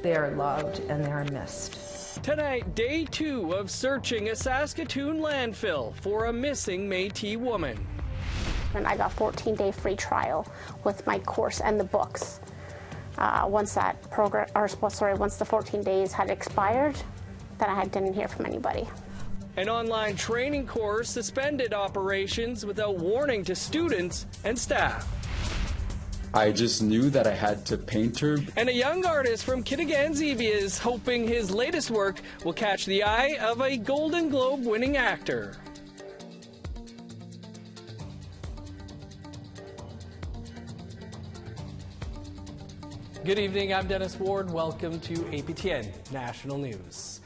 They are loved and they are missed. Tonight, day 2 of searching a Saskatoon landfill for a missing Métis woman. And I got 14-day free trial with my course and the books. Once the 14 days had expired, then I didn't hear from anybody. An online training course suspended operations without warning to students and staff. I just knew that I had to paint her. And a young artist from Kittigan-Zibi is hoping his latest work will catch the eye of a Golden Globe winning actor. Good evening, I'm Dennis Ward. Welcome to APTN National News.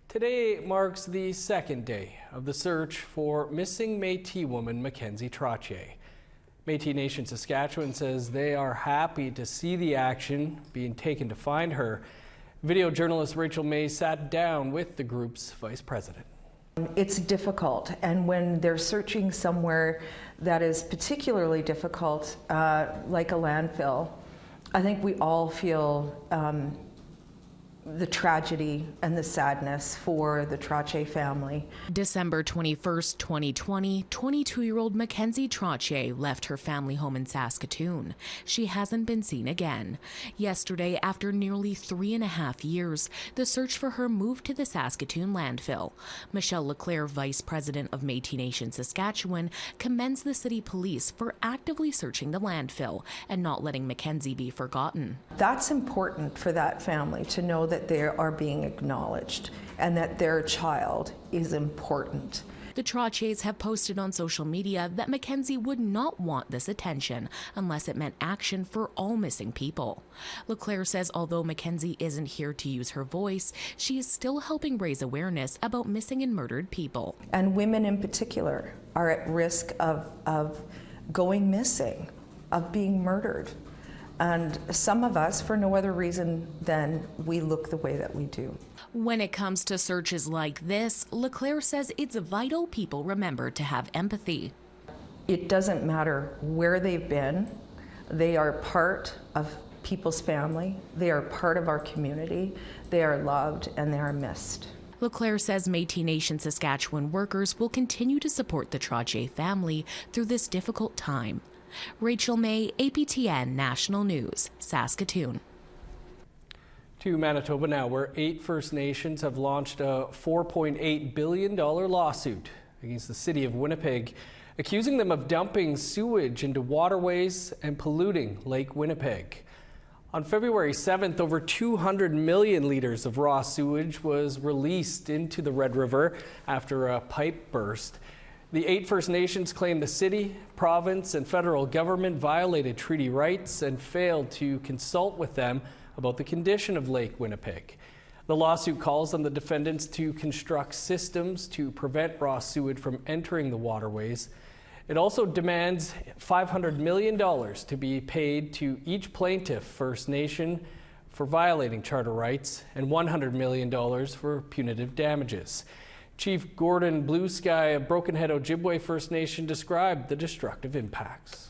Today marks the second day of the search for missing Métis woman Mackenzie Trottier. Métis Nation Saskatchewan says they are happy to see the action being taken to find her. Video journalist Rachel May sat down with the group's vice president. It's difficult, and when they're searching somewhere that is particularly difficult, like a landfill, I think we all feel the tragedy and the sadness for the Trottier family. December 21st, 2020, 22-year-old Mackenzie Trottier left her family home in Saskatoon. She hasn't been seen again. Yesterday, after nearly 3.5 years, the search for her moved to the Saskatoon landfill. Michelle Leclerc, vice president of Métis Nation Saskatchewan, commends the city police for actively searching the landfill and not letting Mackenzie be forgotten. That's important for that family to know that they are being acknowledged and that their child is important. The Trottiers have posted on social media that Mackenzie would not want this attention unless it meant action for all missing people. Leclerc says although Mackenzie isn't here to use her voice, she is still helping raise awareness about missing and murdered people. And women in particular are at risk of going missing, of being murdered. And some of us, for no other reason than we look the way that we do. When it comes to searches like this, Leclerc says it's vital people remember to have empathy. It doesn't matter where they've been. They are part of people's family. They are part of our community. They are loved and they are missed. Leclerc says Métis Nation Saskatchewan workers will continue to support the Trottier family through this difficult time. Rachel May, APTN National News, Saskatoon. To Manitoba now, where 8 First Nations have launched a $4.8 billion lawsuit against the City of Winnipeg, accusing them of dumping sewage into waterways and polluting Lake Winnipeg. On February 7th, over 200 million litres of raw sewage was released into the Red River after a pipe burst. The 8 First Nations claim the city, province, and federal government violated treaty rights and failed to consult with them about the condition of Lake Winnipeg. The lawsuit calls on the defendants to construct systems to prevent raw sewage from entering the waterways. It also demands $500 million to be paid to each plaintiff First Nation for violating charter rights and $100 million for punitive damages. Chief Gordon Blue Sky of Broken Head Ojibwe First Nation described the destructive impacts.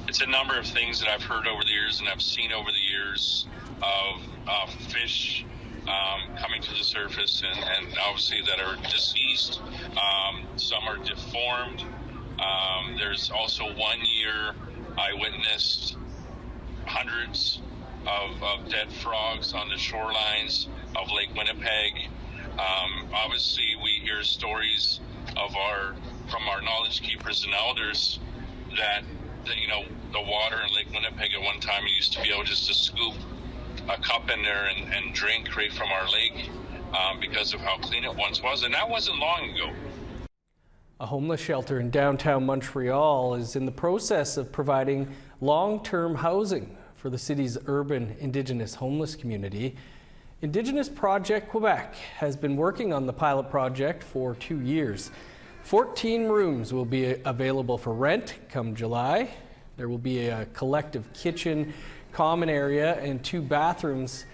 It's a number of things that I've heard over the years and I've seen over the years of fish coming to the surface and obviously that are deceased. Some are deformed. There's also 1 year I witnessed hundreds of dead frogs on the shorelines of Lake Winnipeg. Obviously, we hear stories from our knowledge keepers and elders that the water in Lake Winnipeg at one time used to be able just to scoop a cup in there and drink right from our lake because of how clean it once was, and that wasn't long ago. A homeless shelter in downtown Montreal is in the process of providing long-term housing for the city's urban Indigenous homeless community. Indigenous Project Quebec has been working on the pilot project for 2 years. 14 rooms will be available for rent come July. There will be a collective kitchen, common area, and 2 bathrooms.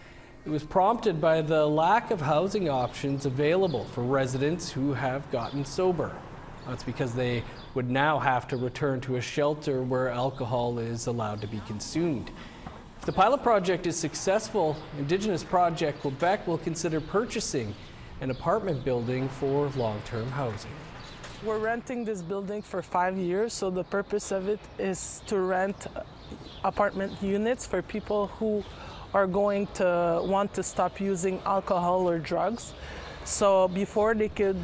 It was prompted by the lack of housing options available for residents who have gotten sober. That's because they would now have to return to a shelter where alcohol is allowed to be consumed. If the pilot project is successful, Indigenous Project Quebec will consider purchasing an apartment building for long-term housing. We're renting this building for 5 years, so the purpose of it is to rent apartment units for people who are going to want to stop using alcohol or drugs. So before they could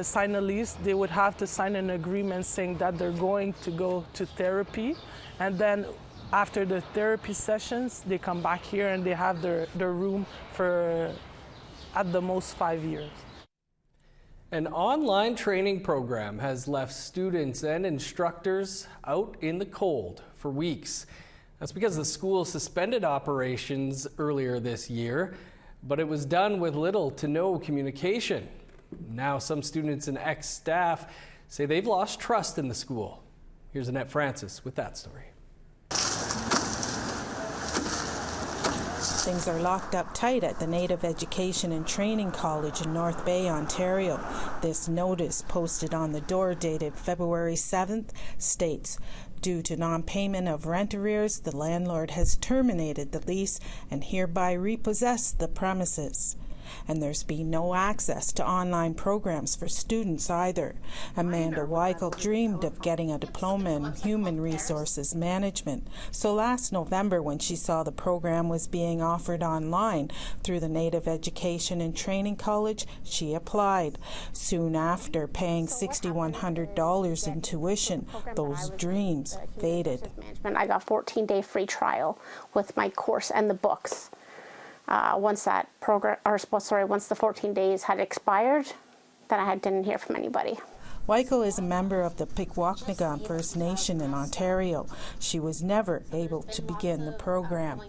sign a lease, they would have to sign an agreement saying that they're going to go to therapy, and then after the therapy sessions, they come back here and they have their room for at the most 5 years. An online training program has left students and instructors out in the cold for weeks. That's because the school suspended operations earlier this year, but it was done with little to no communication. Now some students and ex-staff say they've lost trust in the school. Here's Annette Francis with that story. Things are locked up tight at the Native Education and Training College in North Bay, Ontario. This notice, posted on the door dated February 7th, states, due to non-payment of rent arrears, the landlord has terminated the lease and hereby repossessed the premises. And there's been no access to online programs for students either. Amanda Weichel dreamed of getting a diploma in human resources management. So last November, when she saw the program was being offered online through the Native Education and Training College, she applied. Soon after paying $6,100 in tuition, those dreams faded. I got a 14-day free trial with my course and the books. Once the 14 days had expired, then I didn't hear from anybody. Weichel is a member of the Pikwakanagan First Nation in Ontario. She was never able to begin the program.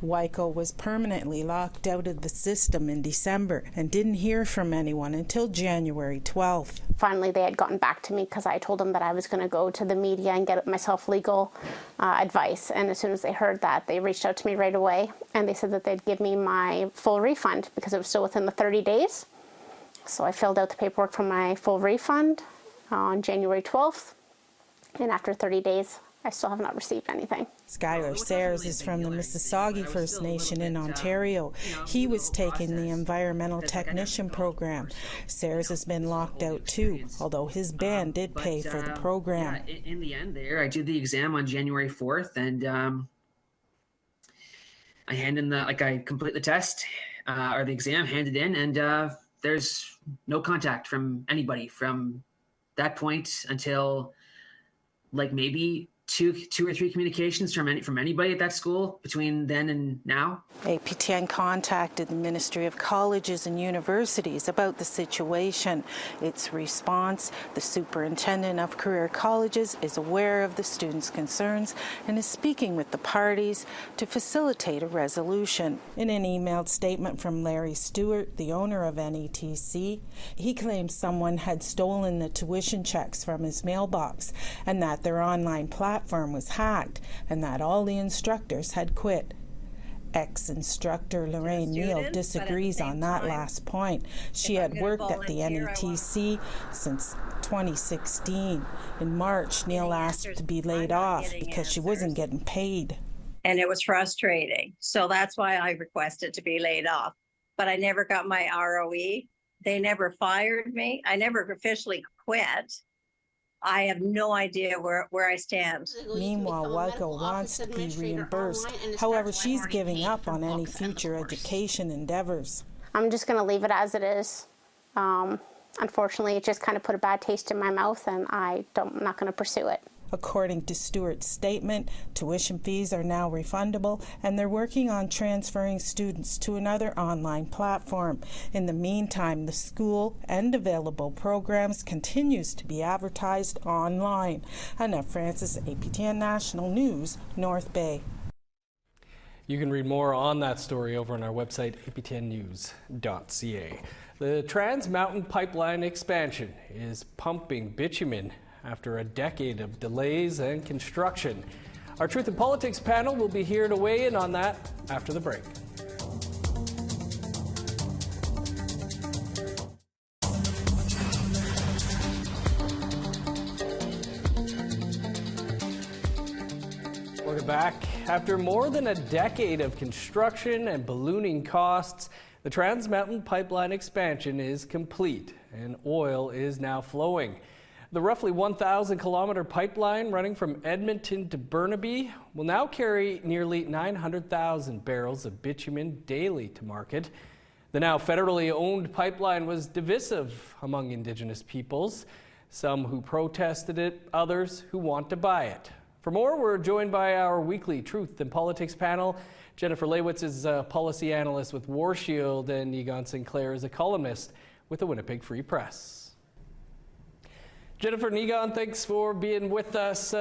Weichel was permanently locked out of the system in December and didn't hear from anyone until January 12th. Finally, they had gotten back to me because I told them that I was going to go to the media and get myself legal advice. And as soon as they heard that, they reached out to me right away, and they said that they'd give me my full refund because it was still within the 30 days. So I filled out the paperwork for my full refund on January 12th, and after 30 days, I still have not received anything. Skylar Sayers is from the Mississauga First Nation in Ontario. He was taking the environmental technician program. Sayers has been locked out too, although his band did pay for the program. In the end there, I did the exam on January 4th, and I I complete the test, or the exam, handed in, and there's no contact from anybody from that point until maybe two or three communications from anybody at that school between then and now. APTN contacted the Ministry of Colleges and Universities about the situation. Its response, the Superintendent of Career Colleges is aware of the students' concerns and is speaking with the parties to facilitate a resolution. In an emailed statement from Larry Stewart, the owner of NETC, he claims someone had stolen the tuition checks from his mailbox and that their online platform was hacked and that all the instructors had quit. Ex-instructor Lorraine Neal disagrees on that last point. She had worked at the NETC since 2016. In March, Neal asked to be laid off because she wasn't getting paid. And it was frustrating. So that's why I requested to be laid off. But I never got my ROE. They never fired me. I never officially quit. I have no idea where I stand. Meanwhile, Weichel wants to be reimbursed. However, she's giving up on any future education endeavors. I'm just going to leave it as it is. Unfortunately, it just kind of put a bad taste in my mouth, and I'm not going to pursue it. According to Stewart's statement, tuition fees are now refundable, and they're working on transferring students to another online platform. In the meantime, the school and available programs continues to be advertised online. Annette Francis, APTN National News, North Bay. You can read more on that story over on our website, aptnnews.ca. The Trans Mountain Pipeline expansion is pumping bitumen after a decade of delays and construction. Our Truth in Politics panel will be here to weigh in on that after the break. Welcome back. After more than a decade of construction and ballooning costs, the Trans Mountain Pipeline expansion is complete and oil is now flowing. The roughly 1,000-kilometer pipeline running from Edmonton to Burnaby will now carry nearly 900,000 barrels of bitumen daily to market. The now federally owned pipeline was divisive among Indigenous peoples, some who protested it, others who want to buy it. For more, we're joined by our weekly Truth and Politics panel. Jennifer Lewitz is a policy analyst with War Shield, and Egon Sinclair is a columnist with the Winnipeg Free Press. Jennifer and Egon, thanks for being with us.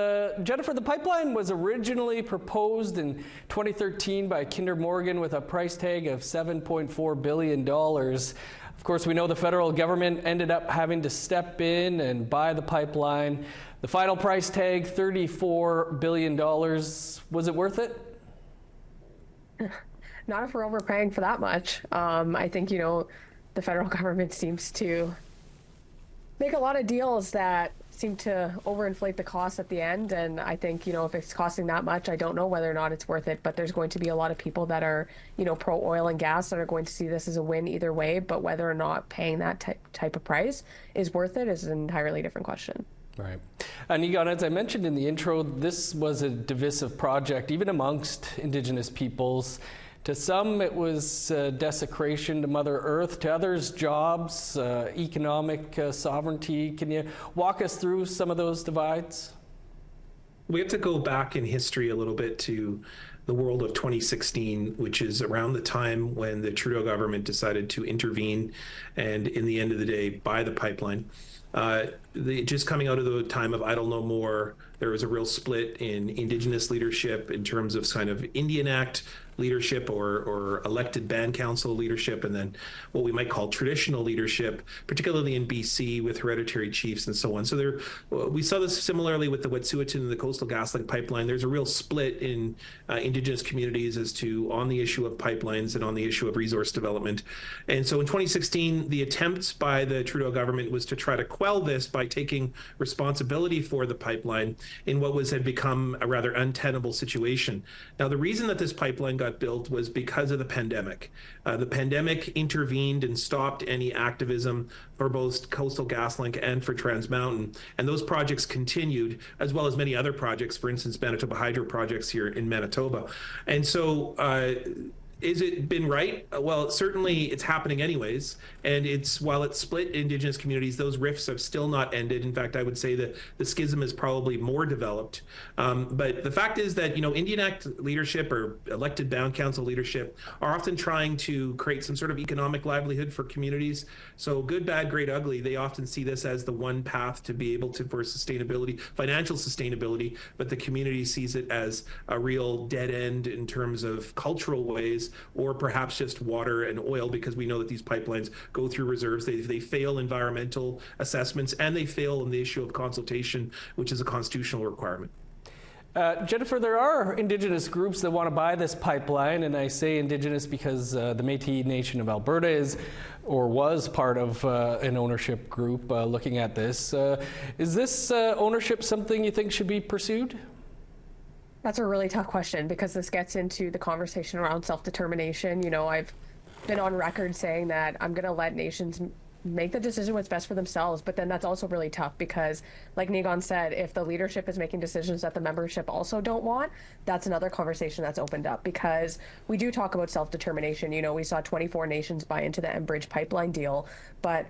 Jennifer, the pipeline was originally proposed in 2013 by Kinder Morgan with a price tag of $7.4 billion. Of course, we know the federal government ended up having to step in and buy the pipeline. The final price tag, $34 billion. Was it worth it? Not if we're overpaying for that much. I think, the federal government seems to make a lot of deals that seem to overinflate the cost at the end. And I think, if it's costing that much, I don't know whether or not it's worth it. But there's going to be a lot of people that are, pro oil and gas that are going to see this as a win either way. But whether or not paying that type of price is worth it is an entirely different question. Right. And Egon, as I mentioned in the intro, this was a divisive project, even amongst Indigenous peoples. To some, it was desecration to Mother Earth. To others, jobs, economic sovereignty. Can you walk us through some of those divides? We have to go back in history a little bit to the world of 2016, which is around the time when the Trudeau government decided to intervene and, in the end of the day, buy the pipeline. Just coming out of the time of Idle No More, there was a real split in Indigenous leadership in terms of kind of Indian Act leadership or elected band council leadership, and then what we might call traditional leadership, particularly in BC with hereditary chiefs and so on. So we saw this similarly with the Wet'suwet'en and the Coastal GasLink pipeline. There's a real split in Indigenous communities as to on the issue of pipelines and on the issue of resource development. And so in 2016, the attempts by the Trudeau government was to try to quell this by taking responsibility for the pipeline in what had become a rather untenable situation. Now, the reason that this pipeline got built was because of the pandemic. The pandemic intervened and stopped any activism for both Coastal GasLink and for Trans Mountain. And those projects continued, as well as many other projects, for instance, Manitoba Hydro projects here in Manitoba. And so is it been right? Well, certainly it's happening anyways. And while it's split Indigenous communities, those rifts have still not ended. In fact, I would say that the schism is probably more developed. But the fact is that, Indian Act leadership or elected bound council leadership are often trying to create some sort of economic livelihood for communities. So good, bad, great, ugly, they often see this as the one path to be able to, for sustainability, financial sustainability, but the community sees it as a real dead end in terms of cultural ways, or perhaps just water and oil, because we know that these pipelines go through reserves. They fail environmental assessments, and they fail in the issue of consultation, which is a constitutional requirement. Jennifer, there are Indigenous groups that want to buy this pipeline, and I say Indigenous because the Métis Nation of Alberta is or was part of an ownership group looking at this. Is this ownership something you think should be pursued? That's a really tough question because this gets into the conversation around self-determination. I've been on record saying that I'm going to let nations make the decision what's best for themselves, but then that's also really tough because, like Egon said, if the leadership is making decisions that the membership also don't want, that's another conversation that's opened up, because we do talk about self-determination. We saw 24 nations buy into the Enbridge pipeline deal, but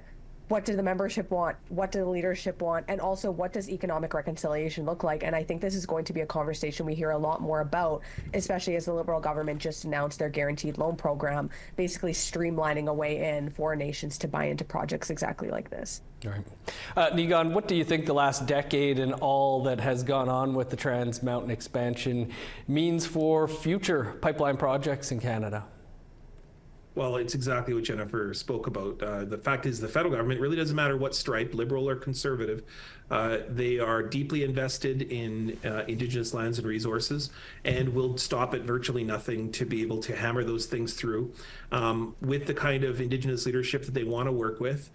what do the membership want? What do the leadership want? And also, what does economic reconciliation look like? And I think this is going to be a conversation we hear a lot more about, especially as the Liberal government just announced their guaranteed loan program, basically streamlining a way in for nations to buy into projects exactly like this. All right. Egon, what do you think the last decade and all that has gone on with the Trans Mountain expansion means for future pipeline projects in Canada? Well, it's exactly what Jennifer spoke about. The fact is the federal government really doesn't matter what stripe, liberal or conservative. They are deeply invested in Indigenous lands and resources and will stop at virtually nothing to be able to hammer those things through with the kind of Indigenous leadership that they want to work with.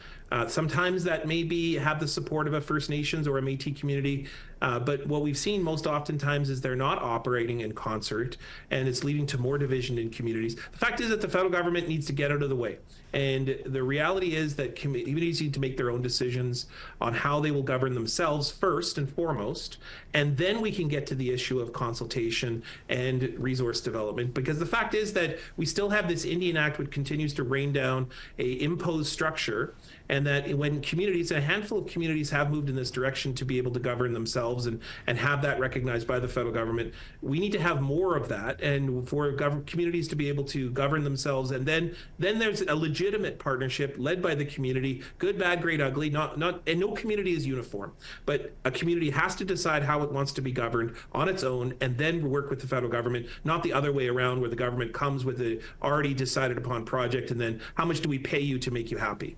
Sometimes that may have the support of a First Nations or a Métis community. But what we've seen most oftentimes is they're not operating in concert, and it's leading to more division in communities. The fact is that the federal government needs to get out of the way. And the reality is that communities need to make their own decisions on how they will govern themselves first and foremost, and then we can get to the issue of consultation and resource development. Because the fact is that we still have this Indian Act which continues to rain down a imposed structure, and that when communities, a handful of communities have moved in this direction to be able to govern themselves and have that recognized by the federal government, we need to have more of that, and for communities to be able to govern themselves. And then there's a legitimate partnership led by the community, good, bad, great, ugly, and no community is uniform, but a community has to decide how it wants to be governed on its own and then work with the federal government, not the other way around where the government comes with a already decided upon project and then how much do we pay you to make you happy.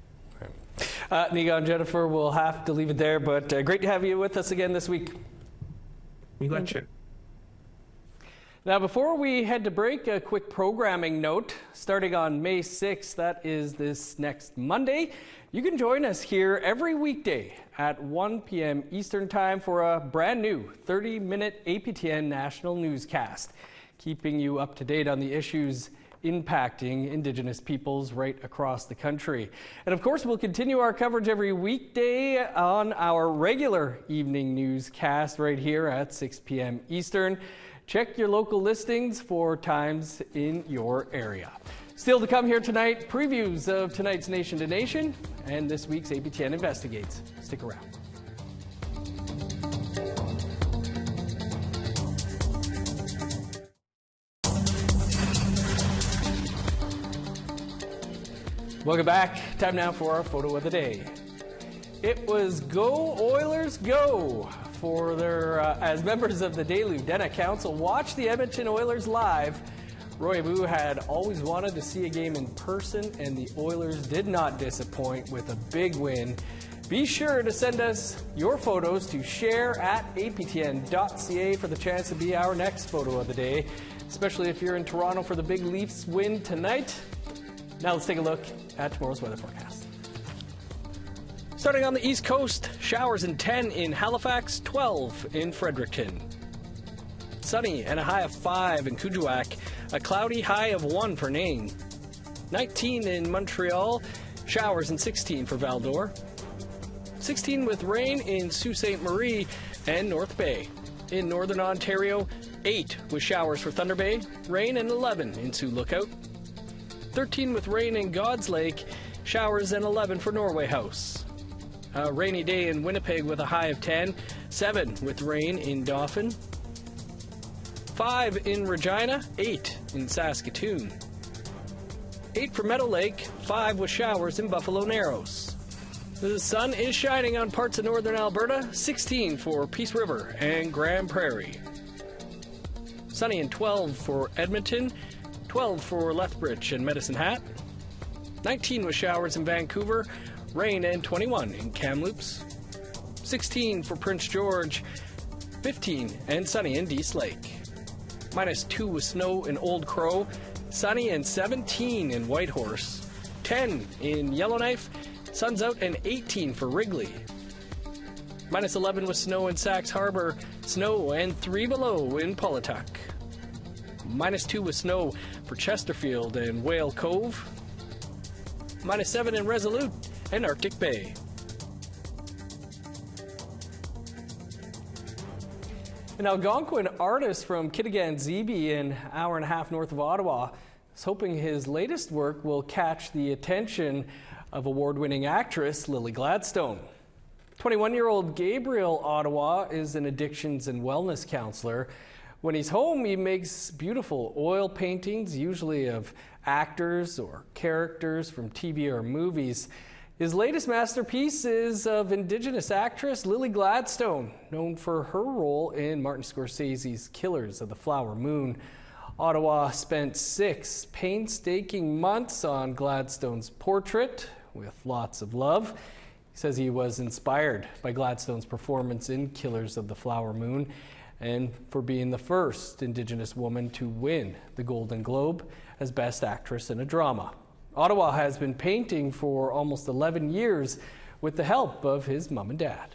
Niga and Jennifer, we'll have to leave it there, but great to have you with us again this week. You gotcha. Now, before we head to break, a quick programming note. Starting on May 6th, that is this next Monday, you can join us here every weekday at 1 p.m. Eastern Time for a brand new 30-minute APTN National Newscast, keeping you up to date on the issues impacting Indigenous peoples right across the country. And of course, we'll continue our coverage every weekday on our regular evening newscast right here at 6 p.m. Eastern. Check your local listings for times in your area. Still to come here tonight, previews of tonight's Nation to Nation and this week's APTN Investigates. Stick around. Welcome back. Time now for our photo of the day. It was Go Oilers Go for their, as members of the Daly Denna Council watched the Edmonton Oilers live. Roy Abu had always wanted to see a game in person, and the Oilers did not disappoint with a big win. Be sure to send us your photos to share@aptn.ca for the chance to be our next photo of the day, especially if you're in Toronto for the big Leafs win tonight. Now let's take a look at tomorrow's weather forecast. Starting on the East Coast, showers in 10 in Halifax, 12 in Fredericton. Sunny and a high of 5 in Kuujjuaq, a cloudy high of 1 for Nain. 19 in Montreal, showers in 16 for Val-d'Or. 16 with rain in Sault Ste. Marie and North Bay. In Northern Ontario, 8 with showers for Thunder Bay, rain, and 11 in Sioux Lookout. 13 with rain in God's Lake, showers, and 11 for Norway House. A rainy day in Winnipeg with a high of 10, 7 with rain in Dauphin, 5 in Regina, 8 in Saskatoon, 8 for Meadow Lake, 5 with showers in Buffalo Narrows. The sun is shining on parts of northern Alberta, 16 for Peace River and Grand Prairie. Sunny and 12 for Edmonton, 12 for Lethbridge and Medicine Hat, 19 with showers in Vancouver, rain, and 21 in Kamloops, 16 for Prince George, 15 and sunny in Dease Lake, -2 with snow in Old Crow, sunny and 17 in Whitehorse, 10 in Yellowknife, sun's out, and 18 for Wrigley, -11 with snow in Sax Harbor, snow and 3 below in Polituck, -2 with snow for Chesterfield and Whale Cove, -7 in Resolute and Arctic Bay. An Algonquin artist from Kitigan-Zibi, an hour and a half north of Ottawa, is hoping his latest work will catch the attention of award-winning actress Lily Gladstone. 21-year-old Gabriel Ottawa is an addictions and wellness counselor. When he's home, he makes beautiful oil paintings, usually of actors or characters from TV or movies. His latest masterpiece is of Indigenous actress Lily Gladstone, known for her role in Martin Scorsese's Killers of the Flower Moon. Ottawa spent 6 painstaking months on Gladstone's portrait with lots of love. He says he was inspired by Gladstone's performance in Killers of the Flower Moon and for being the first Indigenous woman to win the Golden Globe as Best Actress in a Drama. Ottawa has been painting for almost 11 years with the help of his mom and dad.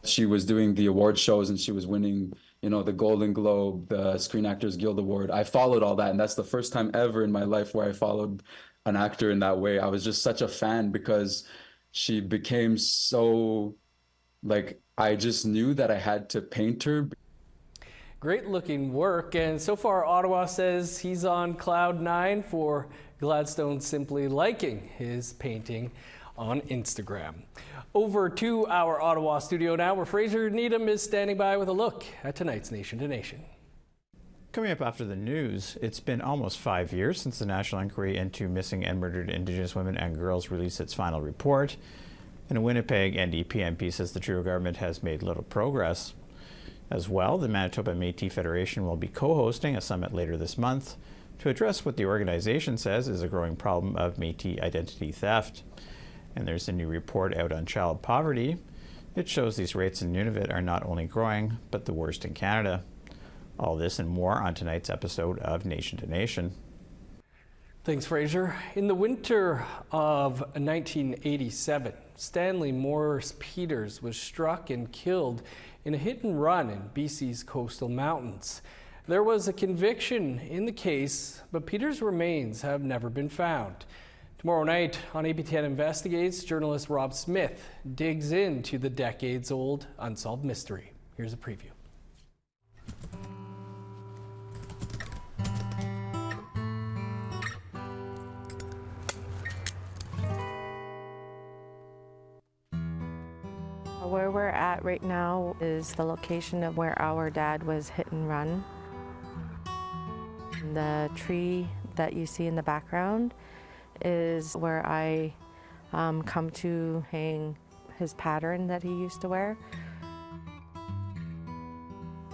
She was doing the award shows and she was winning, you know, the Golden Globe, the Screen Actors Guild Award. I followed all that, and that's the first time ever in my life where I followed an actor in that way. I was just such a fan because she became so, like, I just knew that I had to paint her. Great looking work, and so far Ottawa says he's on cloud 9 for Gladstone simply liking his painting on Instagram. Over to our Ottawa studio now, where Fraser Needham is standing by with a look at tonight's Nation to Nation. Coming up after the news, it's been almost 5 years since the National Inquiry into Missing and Murdered Indigenous Women and Girls released its final report. And in Winnipeg, NDP MP says the Trudeau government has made little progress. As well, the Manitoba Métis Federation will be co-hosting a summit later this month to address what the organization says is a growing problem of Métis identity theft. And there's a new report out on child poverty. It shows these rates in Nunavut are not only growing, but the worst in Canada. All this and more on tonight's episode of Nation to Nation. Thanks, Fraser. In the winter of 1987, Stanley Morris Peters was struck and killed in a hit and run in BC's coastal mountains. There was a conviction in the case, but Peters' remains have never been found. Tomorrow night on APTN Investigates, journalist Rob Smith digs into the decades-old unsolved mystery. Here's a preview. Where we're at right now is the location of where our dad was hit and run. The tree that you see in the background is where I come to hang his pattern that he used to wear.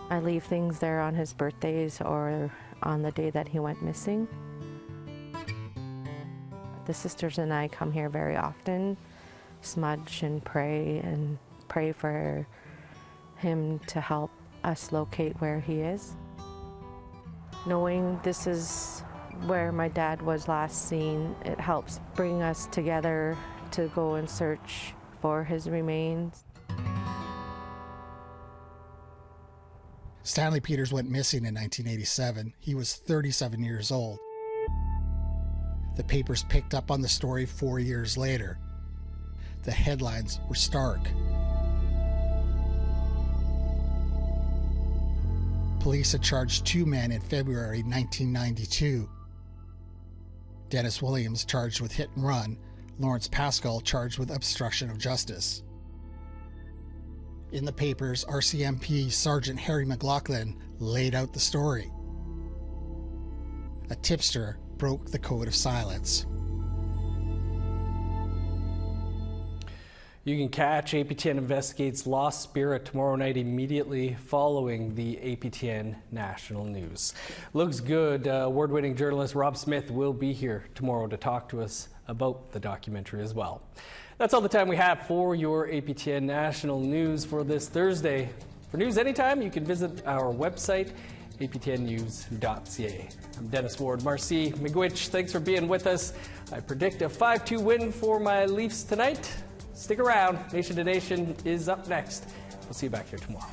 I leave things there on his birthdays or on the day that he went missing. The sisters and I come here very often, smudge and pray for him to help us locate where he is. Knowing this is where my dad was last seen, it helps bring us together to go and search for his remains. Stanley Peters went missing in 1987. He was 37 years old. The papers picked up on the story 4 years later. The headlines were stark. Police had charged 2 men in February 1992. Dennis Williams charged with hit and run, Lawrence Pascal charged with obstruction of justice. In the papers, RCMP Sergeant Harry McLaughlin laid out the story. A tipster broke the code of silence. You can catch APTN Investigates Lost Spirit tomorrow night immediately following the APTN National News. Looks good. Award-winning journalist Rob Smith will be here tomorrow to talk to us about the documentary as well. That's all the time we have for your APTN National News for this Thursday. For news anytime, you can visit our website, aptnnews.ca. I'm Dennis Ward. Marcy McGuitch, thanks for being with us. I predict a 5-2 win for my Leafs tonight. Stick around. Nation to Nation is up next. We'll see you back here tomorrow.